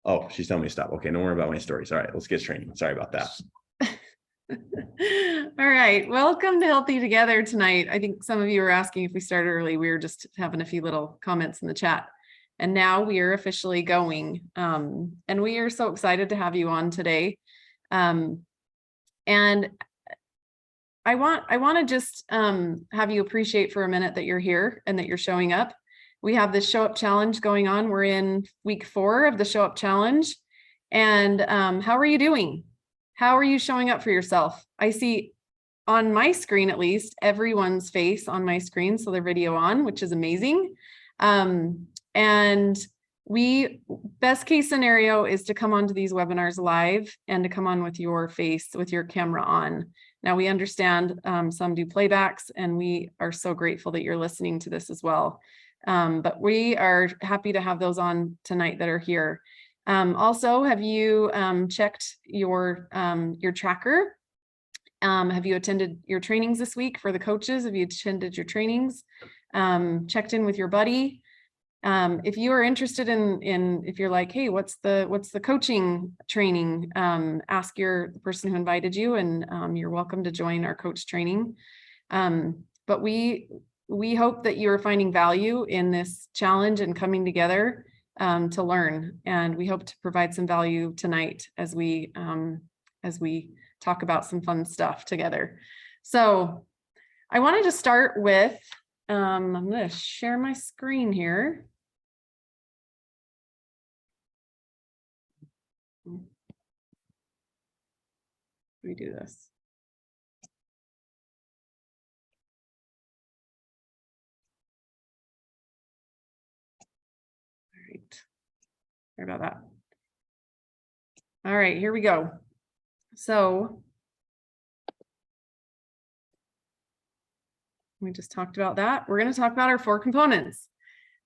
Oh, she's telling me to stop. Okay, don't worry about my stories. All right, let's get training. Sorry about that. All right, welcome to Healthy Together tonight. I think some of you were asking if we started early. We were just having a few little comments in the chat. And now we are officially going. And we are so excited to have you on today. And I want to just have you appreciate for a minute that you're here and that you're showing up. We have this Show Up Challenge going on. We're in week 4 of the Show Up Challenge. And how are you doing? How are you showing up for yourself? I see on my screen, at least, everyone's face on my screen, so their video on, which is amazing. And best case scenario is to come onto these webinars live and to come on with your face, with your camera on. Now we understand some do playbacks, and we are so grateful that you're listening to this as well. But we are happy to have those on tonight that are here. Also, have you checked your tracker? Have you attended your trainings this week for the coaches? Have you attended your trainings? Checked in with your buddy? If you are interested in if you're like, hey, what's the coaching training? Ask the person who invited you, and you're welcome to join our coach training. But we hope that you are finding value in this challenge and coming together to learn, and we hope to provide some value tonight as we talk about some fun stuff together. So I wanted to start with, I'm going to share my screen here. Let me do this. All right. Sorry about that. All right, here we go. So we just talked about that. We're going to talk about our 4 components.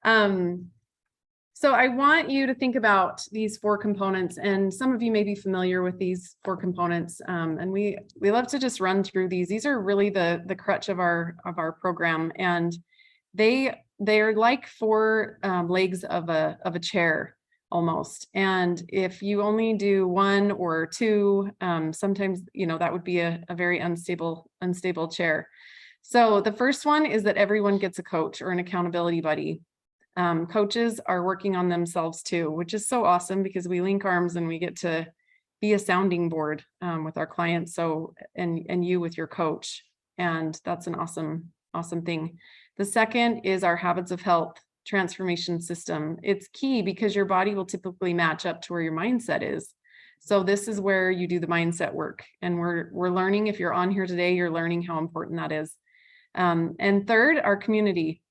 So I want you to think about these 4 components, and some of you may be familiar with these 4 components. And we love to just run through these. These are really the crutch of our program, and they're like 4 legs of a chair almost. And if you only do 1 or 2, sometimes that would be a very unstable chair. So the first one is that everyone gets a coach or an accountability buddy. Coaches are working on themselves too, which is so awesome because we link arms and we get to be a sounding board with our clients. So, and you with your coach, and that's an awesome thing. The second is our Habits of Health transformation system. It's key because your body will typically match up to where your mindset is. So this is where you do the mindset work, and we're learning. If you're on here today, you're learning how important that is. And third, our community,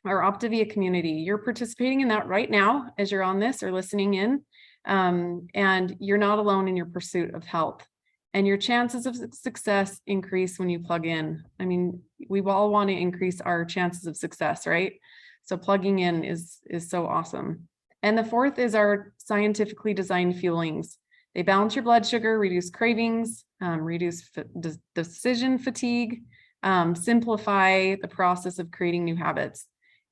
our Optavia community. You're participating in that right now as you're on this or listening in, and you're not alone in your pursuit of health. And your chances of success increase when you plug in. I mean, we all want to increase our chances of success, right? So plugging in is so awesome. And the fourth is our scientifically designed fuelings. They balance your blood sugar, reduce cravings, reduce decision fatigue, simplify the process of creating new habits.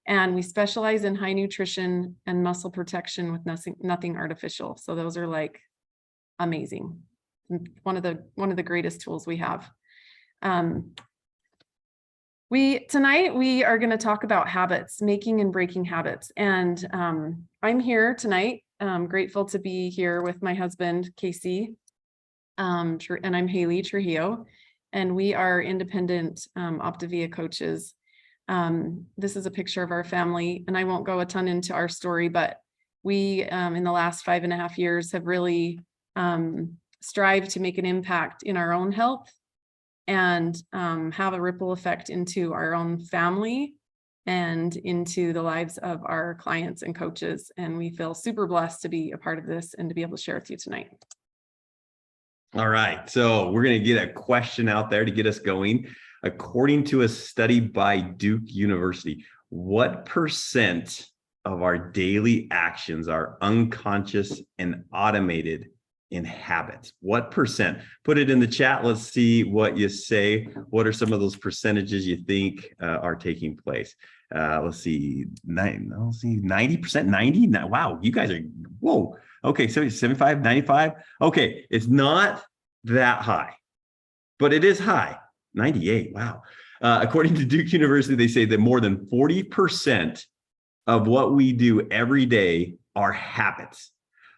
And we specialize in high nutrition and muscle protection with nothing artificial. So those are like amazing. One of the greatest tools we have. Tonight we are going to talk about habits, making and breaking habits. And I'm here tonight. I'm grateful to be here with my husband, Casey, and I'm Haley Trujillo, and we are independent Optavia coaches. This is a picture of our family, and I won't go a ton into our story, but we, in the last 5.5 years, have really strived to make an impact in our own health and have a ripple effect into our own family and into the lives of our clients and coaches. And we feel super blessed to be a part of this and to be able to share with you tonight. All right, so we're going to get a question out there to get us going. According to a study by Duke University, what % of our daily actions are unconscious and automated in habits? What %? Put it in the chat. Let's see what you say. What are some of those percentages you think are taking place? Let's see, 90%, 90? Wow, you guys are, whoa. Okay, so 75, 95. Okay, it's not that high, but it is high. 98. Wow. According to Duke University, they say that more than 40% of what we do every day are habits.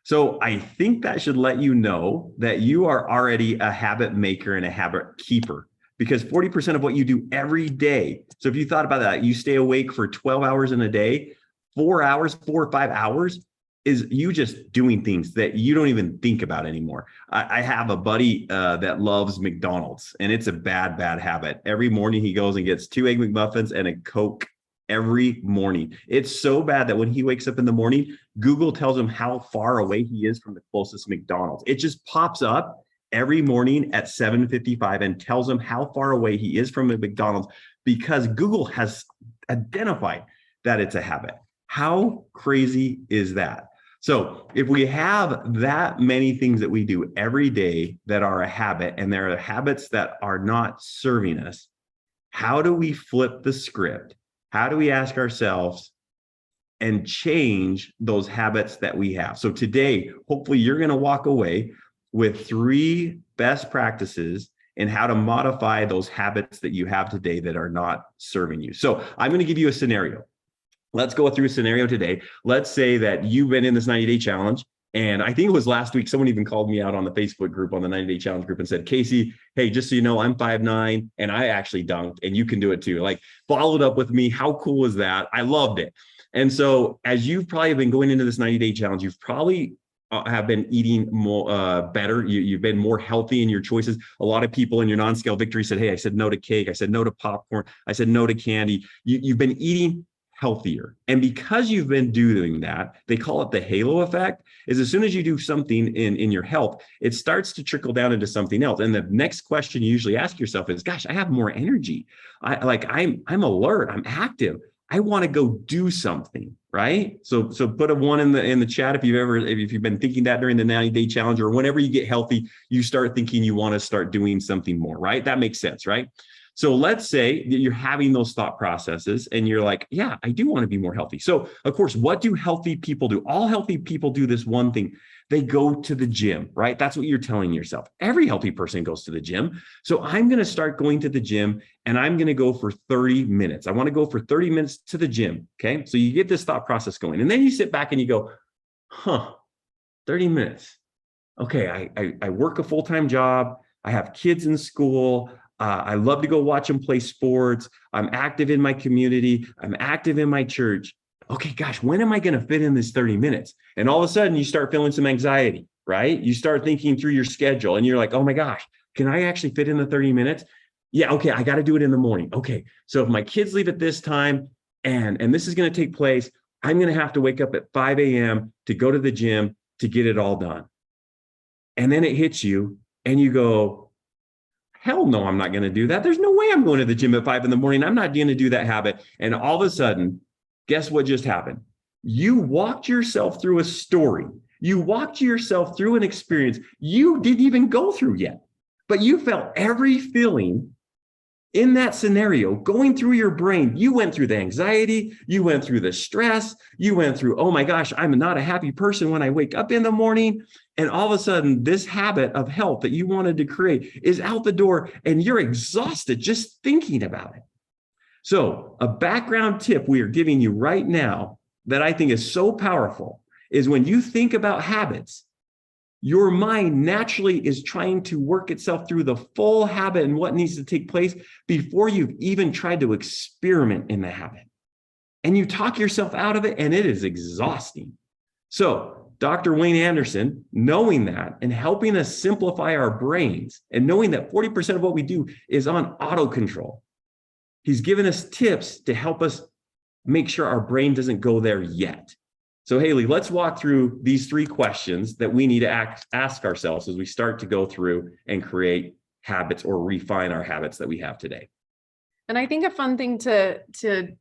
So I think that should let you know that you are already a habit maker and a habit keeper, because 40% of what you do every day. So if you thought about that, you stay awake for 12 hours in a day, 4 hours, 4 or 5 hours is you just doing things that you don't even think about anymore. I have a buddy that loves McDonald's, and it's a bad habit. Every morning he goes and gets 2 Egg McMuffins and a Coke every morning. It's so bad that when he wakes up in the morning, Google tells him how far away he is from the closest McDonald's. It just pops up every morning at 7:55 and tells him how far away he is from a McDonald's, because Google has identified that it's a habit. How crazy is that? So if we have that many things that we do every day that are a habit, and there are habits that are not serving us, how do we flip the script? How do we ask ourselves and change those habits that we have? So today, hopefully you're going to walk away with 3 best practices in how to modify those habits that you have today that are not serving you. So I'm going to give you a scenario. Let's go through a scenario today. Let's say that you've been in this 90-day challenge. And I think it was last week, someone even called me out on the Facebook group, on the 90-day challenge group, and said, Casey, hey, just so you know, I'm 5'9", and I actually dunked, and you can do it too. Like, followed up with me. How cool was that? I loved it. And so as you've probably been going into this 90-day challenge, you've probably have been eating more better. You've been more healthy in your choices. A lot of people in your non-scale victory said, hey, I said no to cake. I said no to popcorn. I said no to candy. You've been eating healthier. And because you've been doing that, they call it the halo effect, is as soon as you do something in your health, it starts to trickle down into something else. And the next question you usually ask yourself is, gosh, I have more energy. I'm alert, I'm active. I want to go do something, right? So put a 1 in the chat if you've been thinking that during the 90-day challenge, or whenever you get healthy, you start thinking you want to start doing something more, right? That makes sense, right? So let's say that you're having those thought processes and you're like, yeah, I do want to be more healthy. So of course, what do healthy people do? All healthy people do this one thing. They go to the gym, right? That's what you're telling yourself. Every healthy person goes to the gym. So I'm going to start going to the gym, and I'm going to go for 30 minutes. I want to go for 30 minutes to the gym. Okay. So you get this thought process going, and then you sit back and you go, 30 minutes. Okay. I work a full-time job. I have kids in school. I love to go watch them play sports. I'm active in my community. I'm active in my church. Okay, gosh, when am I going to fit in this 30 minutes? And all of a sudden you start feeling some anxiety, right? You start thinking through your schedule and you're like, oh my gosh, can I actually fit in the 30 minutes? Yeah, okay, I got to do it in the morning. Okay, so if my kids leave at this time and this is going to take place, I'm going to have to wake up at 5 a.m. to go to the gym to get it all done. And then it hits you and you go, hell no, I'm not going to do that. There's no way I'm going to the gym at 5 in the morning. I'm not going to do that habit. And all of a sudden, guess what just happened? You walked yourself through a story. You walked yourself through an experience you didn't even go through yet, but you felt every feeling in that scenario going through your brain. You went through the anxiety, you went through the stress, you went through, oh my gosh, I'm not a happy person when I wake up in the morning. And all of a sudden, this habit of health that you wanted to create is out the door and you're exhausted just thinking about it. So a background tip we are giving you right now that I think is so powerful is when you think about habits, your mind naturally is trying to work itself through the full habit and what needs to take place before you've even tried to experiment in the habit. And you talk yourself out of it, and it is exhausting. So Dr. Wayne Anderson, knowing that and helping us simplify our brains and knowing that 40% of what we do is on auto control, he's given us tips to help us make sure our brain doesn't go there yet. So Haley, let's walk through these 3 questions that we need to ask ourselves as we start to go through and create habits or refine our habits that we have today. And I think a fun thing to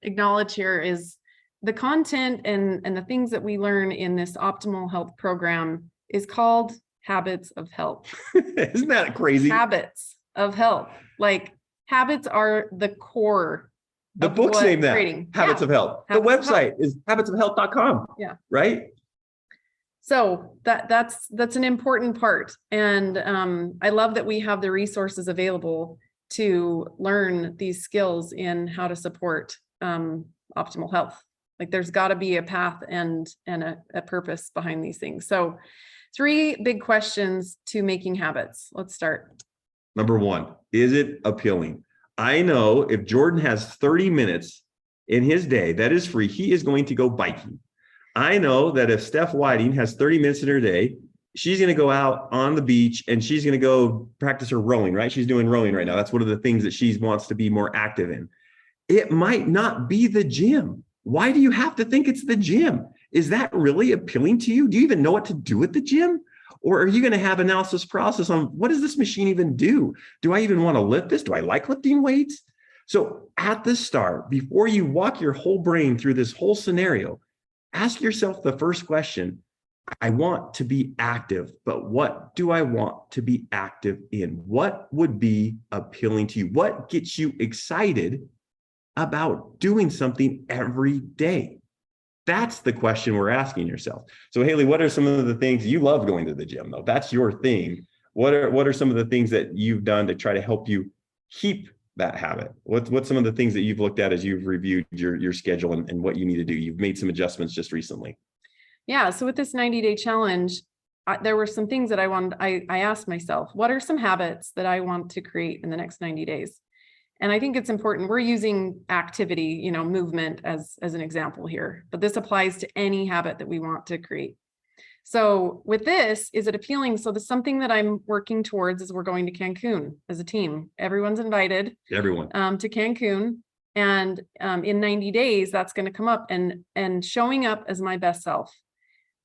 acknowledge here is the content and the things that we learn in this optimal health program is called Habits of Health. Isn't that crazy? Habits of Health. Like, habits are the core. The book's named that, creating. Habits of Health. Habits the website is habitsofhealth.com. Yeah. Right? So that's an important part. And I love that we have the resources available to learn these skills in how to support optimal health. Like there's got to be a path and a purpose behind these things. So 3 big questions to making habits. Let's start. Number 1, is it appealing? I know if Jordan has 30 minutes in his day that is free, he is going to go biking. I know that if Steph Whiting has 30 minutes in her day, she's going to go out on the beach and she's going to go practice her rowing, right? She's doing rowing right now. That's one of the things that she wants to be more active in. It might not be the gym. Why do you have to think it's the gym? Is that really appealing to you? Do you even know what to do at the gym? Or are you going to have analysis process on what does this machine even do? Do I even want to lift this? Do I like lifting weights? So at the start, before you walk your whole brain through this whole scenario, ask yourself the first question. I want to be active, but what do I want to be active in? What would be appealing to you? What gets you excited about doing something every day? That's the question we're asking yourself. So Haley, what are some of the things you love going to the gym though? That's your thing. What are some of the things that you've done to try to help you keep that habit? What's some of the things that you've looked at as you've reviewed your schedule and what you need to do? You've made some adjustments just recently. Yeah. So with this 90-day challenge, there were some things that I asked myself, what are some habits that I want to create in the next 90 days? And I think it's important. We're using activity, movement as an example here, but this applies to any habit that we want to create. So with this, is it appealing? So there's something that I'm working towards is we're going to Cancun as a team. Everyone's invited. Everyone. To Cancun. And in 90 days, that's going to come up and showing up as my best self.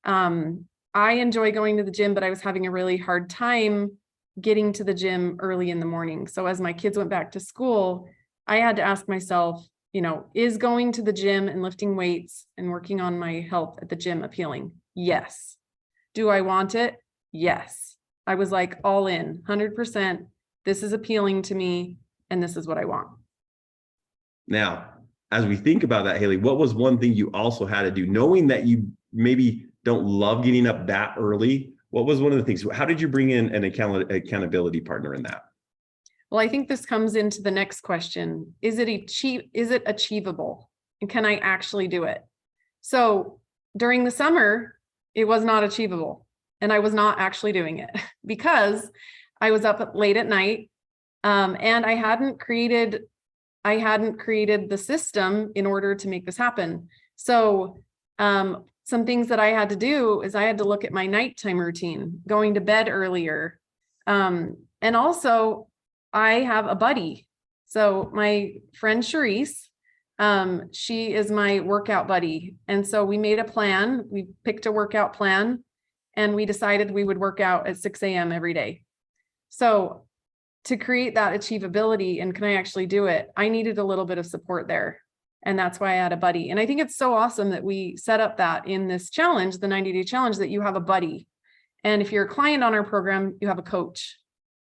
I enjoy going to the gym, but I was having a really hard time getting to the gym early in the morning. So as my kids went back to school, I had to ask myself, is going to the gym and lifting weights and working on my health at the gym appealing? Yes. Do I want it? Yes. I was like all in 100%. This is appealing to me and this is what I want. Now, as we think about that, Haley, what was one thing you also had to do, knowing that you maybe don't love getting up that early? What was one of the things? How did you bring in an accountability partner in that? Well, I think this comes into the next question. Is it achievable? And can I actually do it? So during the summer, it was not achievable. And I was not actually doing it because I was up late at night and I hadn't created the system in order to make this happen. So some things that I had to do is I had to look at my nighttime routine, going to bed earlier. And also I have a buddy. So my friend Charisse, she is my workout buddy. And so we made a plan. We picked a workout plan and we decided we would work out at 6 a.m. every day. So to create that achievability and can I actually do it? I needed a little bit of support there. And that's why I had a buddy. And I think it's so awesome that we set up that in this challenge, the 90-day challenge, that you have a buddy. And if you're a client on our program, you have a coach.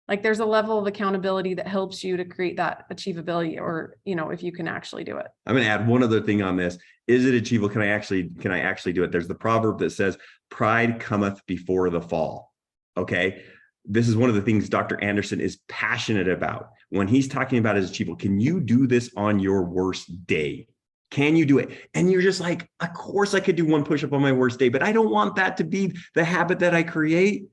Like there's a level of accountability that helps you to create that achievability or, if you can actually do it. I'm going to add one other thing on this. Is it achievable? Can I actually do it? There's the proverb that says, pride cometh before the fall. Okay. This is one of the things Dr. Anderson is passionate about when he's talking about is achievable. Can you do this on your worst day? Can you do it? And you're just like, of course I could do one push-up on my worst day, but I don't want that to be the habit that I create.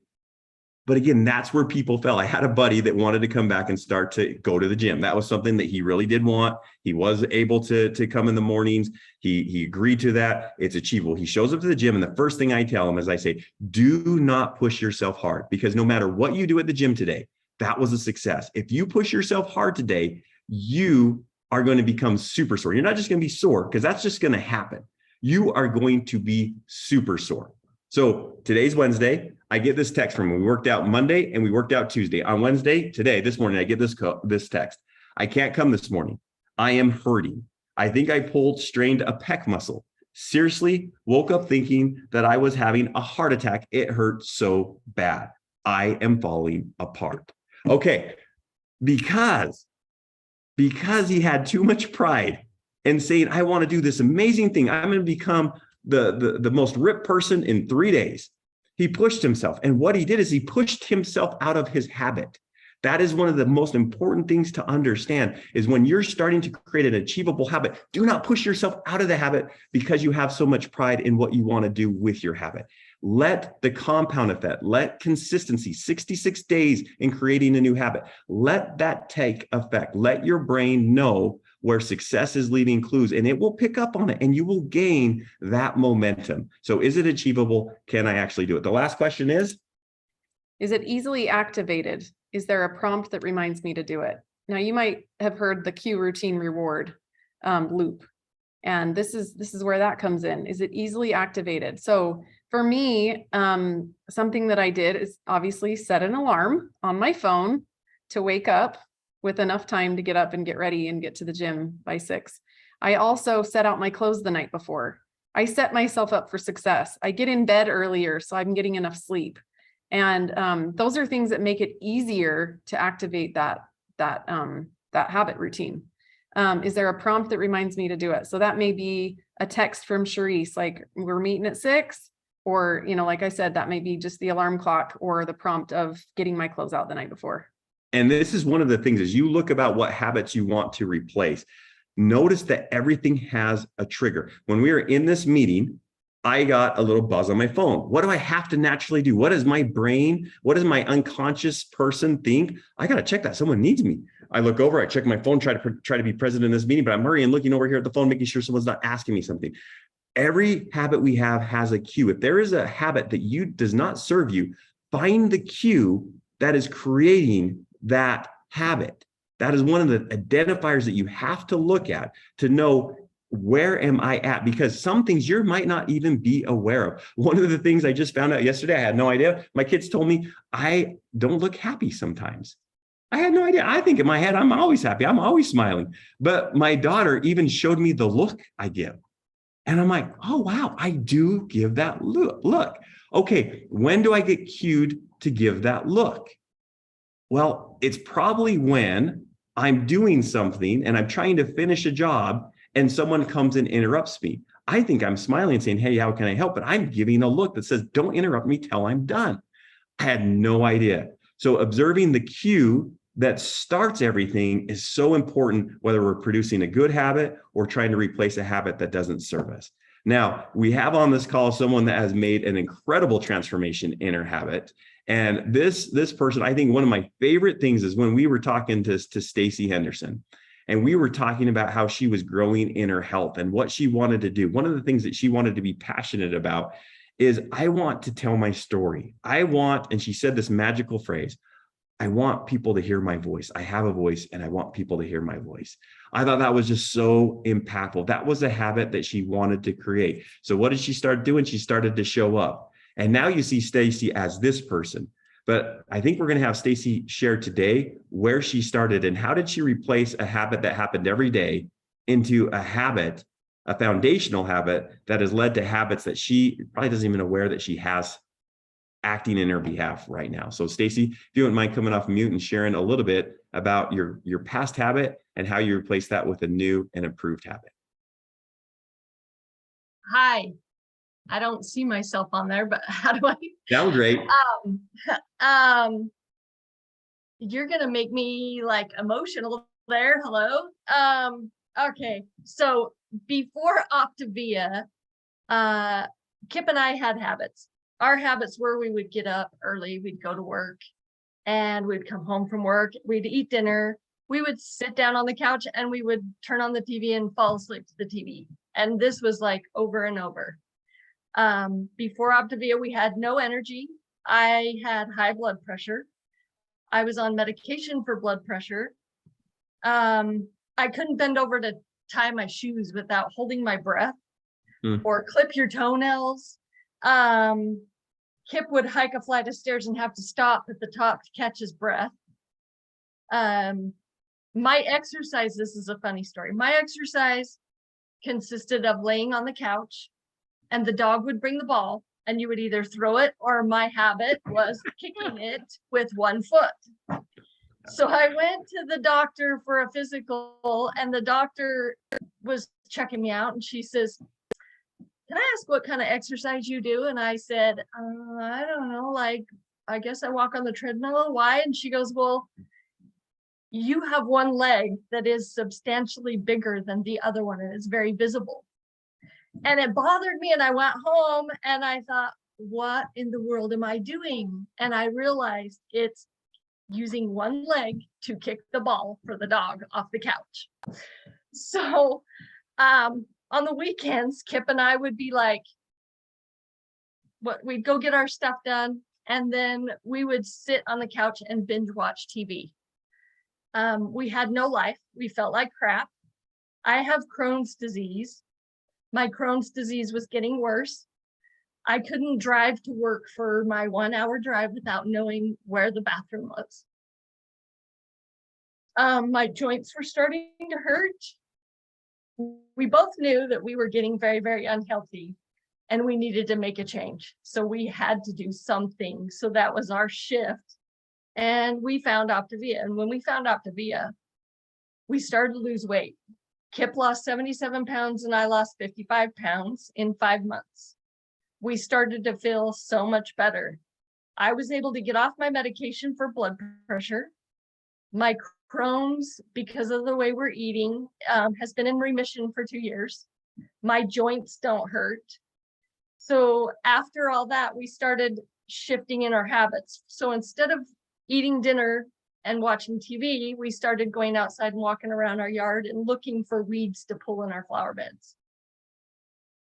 But again, that's where people fell. I had a buddy that wanted to come back and start to go to the gym. That was something that he really did want. He was able to come in the mornings. He agreed to that. It's achievable. He shows up to the gym. And the first thing I tell him is I say, do not push yourself hard, because no matter what you do at the gym today, that was a success. If you push yourself hard today, you are going to become super sore. You're not just going to be sore because that's just going to happen. You are going to be super sore. So today's Wednesday. I get this text from him. We worked out Monday and we worked out Tuesday. On Wednesday, this morning, I get this text. I can't come this morning. I am hurting. I think I strained a pec muscle. Seriously, woke up thinking that I was having a heart attack. It hurt so bad. I am falling apart. Okay, because he had too much pride and saying, I want to do this amazing thing. I'm going to become the most ripped person in 3 days. He pushed himself. And what he did is he pushed himself out of his habit. That is one of the most important things to understand is when you're starting to create an achievable habit, do not push yourself out of the habit because you have so much pride in what you want to do with your habit. Let the compound effect, let consistency, 66 days in creating a new habit, let that take effect. Let your brain know where success is leaving clues, and it will pick up on it and you will gain that momentum. So is it achievable? Can I actually do it? The last question is it easily activated? Is there a prompt that reminds me to do it? Now, you might have heard the cue routine reward loop. And this is where that comes in. Is it easily activated? So for me, something that I did is obviously set an alarm on my phone to wake up with enough time to get up and get ready and get to the gym by 6. I also set out my clothes the night before. I set myself up for success. I get in bed earlier so I'm getting enough sleep. And those are things that make it easier to activate that habit routine. Is there a prompt that reminds me to do it? So that may be a text from Charisse, like we're meeting at 6, or, like I said, that may be just the alarm clock or the prompt of getting my clothes out the night before. And this is one of the things as you look about what habits you want to replace, notice that everything has a trigger. When we were in this meeting, I got a little buzz on my phone. What do I have to naturally do? What does my brain, what does my unconscious person think? I got to check that someone needs me. I look over, I check my phone, try to be present in this meeting, but I'm hurrying, looking over here at the phone, making sure someone's not asking me something. Every habit we have has a cue. If there is a habit that does not serve you, find the cue that is creating that habit. That is one of the identifiers that you have to look at to know, where am I at? Because some things you might not even be aware of. One of the things I just found out yesterday, I had no idea. My kids told me I don't look happy sometimes. I had no idea. I think in my head, I'm always happy. I'm always smiling. But my daughter even showed me the look I give. And I'm like, oh, wow, I do give that look. Okay, when do I get cued to give that look? Well, it's probably when I'm doing something and I'm trying to finish a job and someone comes and interrupts me. I think I'm smiling saying, hey, how can I help? But I'm giving a look that says, don't interrupt me till I'm done. I had no idea. So observing the cue that starts everything is so important, whether we're producing a good habit or trying to replace a habit that doesn't serve us. Now, we have on this call someone that has made an incredible transformation in her habit. And this person, I think one of my favorite things is when we were talking to Stacy Henderson, and we were talking about how she was growing in her health and what she wanted to do. One of the things that she wanted to be passionate about is, I want to tell my story. And she said this magical phrase, I want people to hear my voice. I have a voice and I want people to hear my voice. I thought that was just so impactful. That was a habit that she wanted to create. So what did she start doing? She started to show up. And now you see Stacy as this person. But I think we're going to have Stacy share today where she started and how did she replace a habit that happened every day into a habit, a foundational habit that has led to habits that she probably doesn't even aware that she has acting in her behalf right now. So Stacy, if you wouldn't mind coming off mute and sharing a little bit about your past habit and how you replace that with a new and improved habit. Hi, I don't see myself on there, but how do I? Sounds great. You're gonna make me like emotional there. Hello. Okay. So before Optavia, Kip and I had habits. Our habits were we would get up early, we'd go to work, and we'd come home from work, we'd eat dinner, we would sit down on the couch and we would turn on the TV and fall asleep to the TV. And this was like over and over. Before Optavia, we had no energy. I had high blood pressure. I was on medication for blood pressure. I couldn't bend over to tie my shoes without holding my breath or clip your toenails. Kip would hike a flight of stairs and have to stop at the top to catch his breath. My exercise, this is a funny story. My exercise consisted of laying on the couch and the dog would bring the ball and you would either throw it or my habit was kicking it with one foot. So I went to the doctor for a physical and the doctor was checking me out and she says, can I ask what kind of exercise you do? And I said, I don't know, like, I guess I walk on the treadmill. Why? And she goes, well, you have one leg that is substantially bigger than the other one, and it's very visible. And it bothered me, and I went home and I thought, what in the world am I doing? And I realized it's using one leg to kick the ball for the dog off the couch. So on the weekends, Kip and I would be like, we'd go get our stuff done, and then we would sit on the couch and binge watch TV. We had no life. We felt like crap. I have Crohn's disease. My Crohn's disease was getting worse. I couldn't drive to work for my 1 hour drive without knowing where the bathroom was. My joints were starting to hurt. We both knew that we were getting very, very unhealthy, and we needed to make a change. So we had to do something. So that was our shift. And we found Optavia. And when we found Optavia, we started to lose weight. Kip lost 77 pounds and I lost 55 pounds in 5 months. We started to feel so much better. I was able to get off my medication for blood pressure. My Crohn's, because of the way we're eating, has been in remission for 2 years. My joints don't hurt. So after all that, we started shifting in our habits. So instead of eating dinner and watching TV, we started going outside and walking around our yard and looking for weeds to pull in our flower beds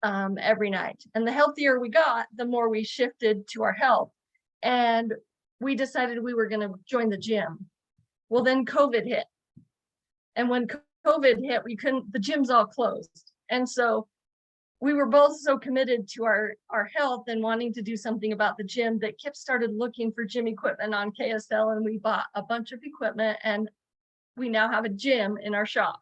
every night. And the healthier we got, the more we shifted to our health. And we decided we were going to join the gym. Well, then COVID hit. And when COVID hit, the gyms all closed. And so we were both so committed to our health and wanting to do something about the gym that Kip started looking for gym equipment on KSL, and we bought a bunch of equipment, and we now have a gym in our shop.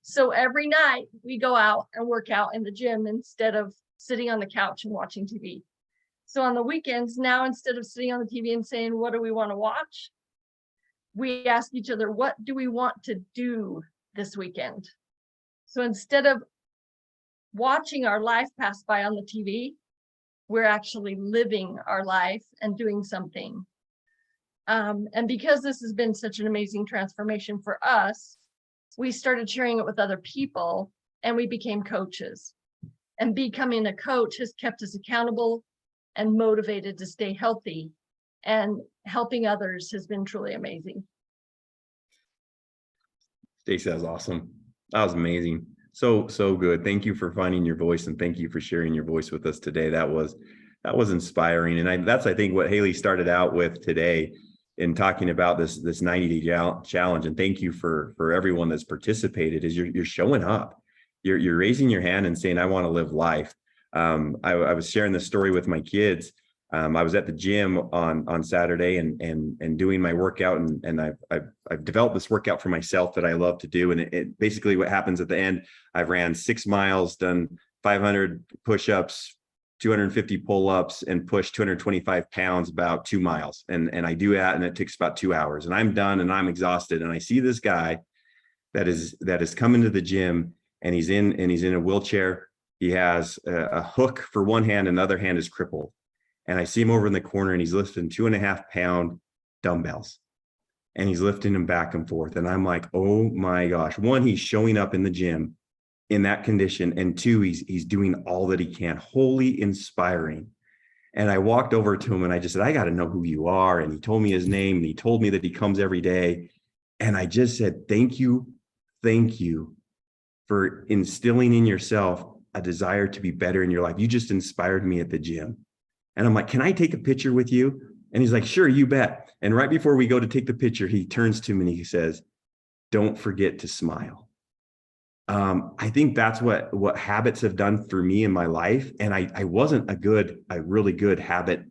So every night we go out and work out in the gym instead of sitting on the couch and watching TV. So on the weekends now, instead of sitting on the TV and saying, what do we want to watch? We ask each other, what do we want to do this weekend? So instead of watching our life pass by on the TV, we're actually living our life and doing something. And because this has been such an amazing transformation for us, we started sharing it with other people, and we became coaches. And becoming a coach has kept us accountable and motivated to stay healthy, and helping others has been truly amazing. Stacey, that was awesome. That was amazing. So good. Thank you for finding your voice, and thank you for sharing your voice with us today. That was inspiring. And that's, I think, what Haley started out with today in talking about this 90-day challenge. And thank you for everyone that's participated, is you're showing up. You're raising your hand and saying, I want to live life. I was sharing this story with my kids. I was at the gym on Saturday and doing my workout, and I've developed this workout for myself that I love to do. And it basically, what happens at the end, I've ran 6 miles, done 500 push-ups, 250 pull-ups, and pushed 225 pounds about 2 miles. And I do that, and it takes about 2 hours, and I'm done and I'm exhausted. And I see this guy that is coming to the gym, and he's in a wheelchair. He has a hook for one hand, and the other hand is crippled. And I see him over in the corner, and he's lifting 2.5 pound dumbbells, and he's lifting them back and forth. And I'm like, oh my gosh. One, he's showing up in the gym in that condition. And two, he's doing all that he can. Wholly inspiring. And I walked over to him and I just said, I got to know who you are. And he told me his name, and he told me that he comes every day. And I just said, thank you for instilling in yourself a desire to be better in your life. You just inspired me at the gym. And I'm like, can I take a picture with you? And he's like, sure, you bet. And right before we go to take the picture, he turns to me and he says, don't forget to smile. I think that's what habits have done for me in my life. And I wasn't a really good habit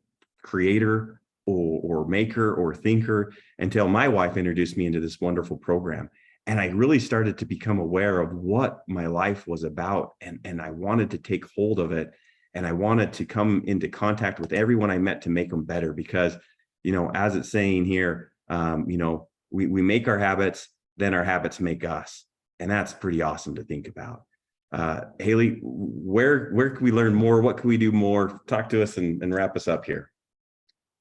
creator or maker or thinker until my wife introduced me into this wonderful program. And I really started to become aware of what my life was about. And I wanted to take hold of it. And I wanted to come into contact with everyone I met to make them better, because, as it's saying here, we make our habits, then our habits make us. And that's pretty awesome to think about. Haley, where can we learn more? What can we do more? Talk to us and wrap us up here.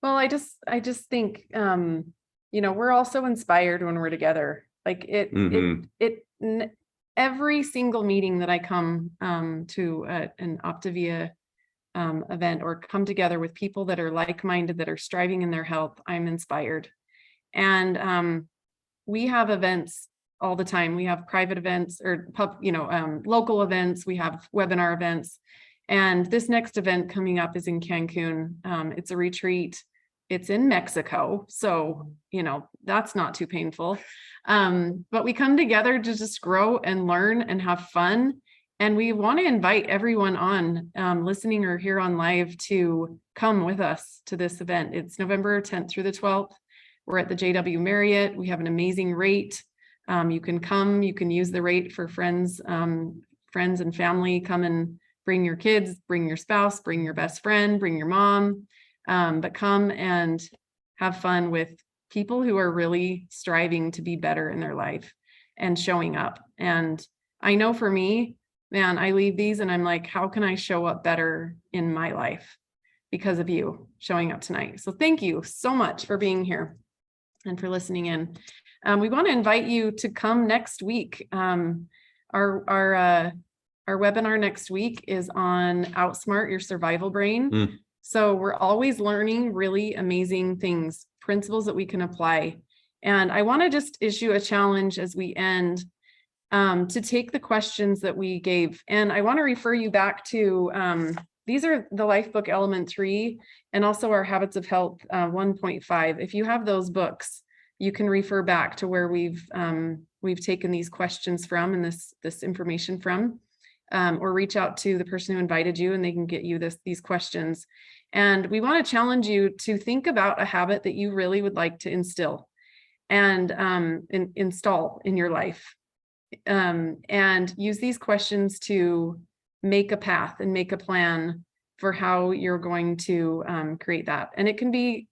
Well, I just think, we're all so inspired when we're together. Like every single meeting that I come to an Optavia event or come together with people that are like-minded, that are striving in their health, I'm inspired. And we have events all the time. We have private events or local events. We have webinar events. And this next event coming up is in Cancun. It's a retreat. It's in Mexico. So, that's not too painful. But we come together to just grow and learn and have fun. And we want to invite everyone on listening or here on live to come with us to this event. It's November 10th through the 12th. We're at the JW Marriott. We have an amazing rate. You can come, you can use the rate for friends and family. Come and bring your kids, bring your spouse, bring your best friend, bring your mom, but come and have fun with people who are really striving to be better in their life and showing up. And I know for me, man, I leave these and I'm like, how can I show up better in my life because of you showing up tonight? So thank you so much for being here and for listening in. We want to invite you to come next week. Our webinar next week is on Outsmart Your Survival Brain. So we're always learning really amazing things, principles that we can apply. And I want to just issue a challenge as we end to take the questions that we gave. And I want to refer you back to, these are the Lifebook Element 3 and also our Habits of Health 1.5. If you have those books, you can refer back to where we've taken these questions from and this information from, or reach out to the person who invited you and they can get you these questions. And we want to challenge you to think about a habit that you really would like to instill and install in your life. And use these questions to make a path and make a plan for how you're going to create that. And it can be,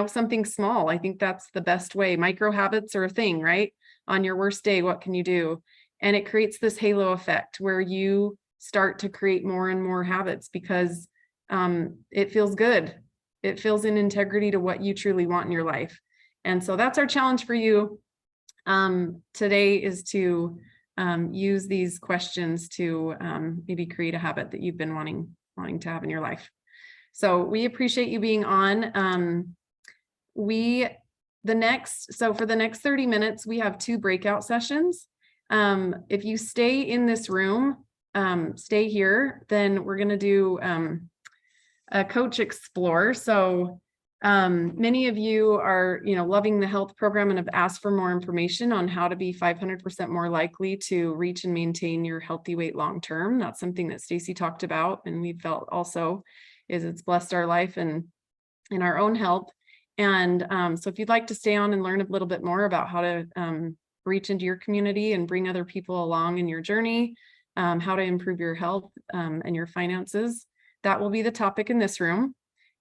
something small. I think that's the best way. Micro habits are a thing, right? On your worst day, what can you do? And it creates this halo effect where you start to create more and more habits because it feels good. It feels in integrity to what you truly want in your life. And so that's our challenge for you today, is to use these questions to maybe create a habit that you've been wanting to have in your life. So we appreciate you being on. For the next 30 minutes, we have 2 breakout sessions. If you stay in this room, stay here, then we're going to do a Coach Explore. So many of you are, loving the health program and have asked for more information on how to be 500% more likely to reach and maintain your healthy weight long-term. That's something that Stacy talked about, and we felt also is it's blessed our life and in our own health. And so if you'd like to stay on and learn a little bit more about how to reach into your community and bring other people along in your journey, how to improve your health and your finances, that will be the topic in this room.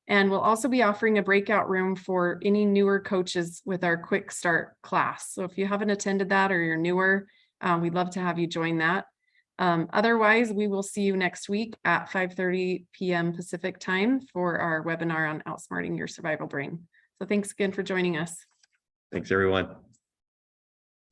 And we'll also be offering a breakout room for any newer coaches with our Quick Start class. So if you haven't attended that or you're newer, we'd love to have you join that. Otherwise, we will see you next week at 5:30 p.m. Pacific time for our webinar on outsmarting your survival brain. So thanks again for joining us. Thanks, everyone.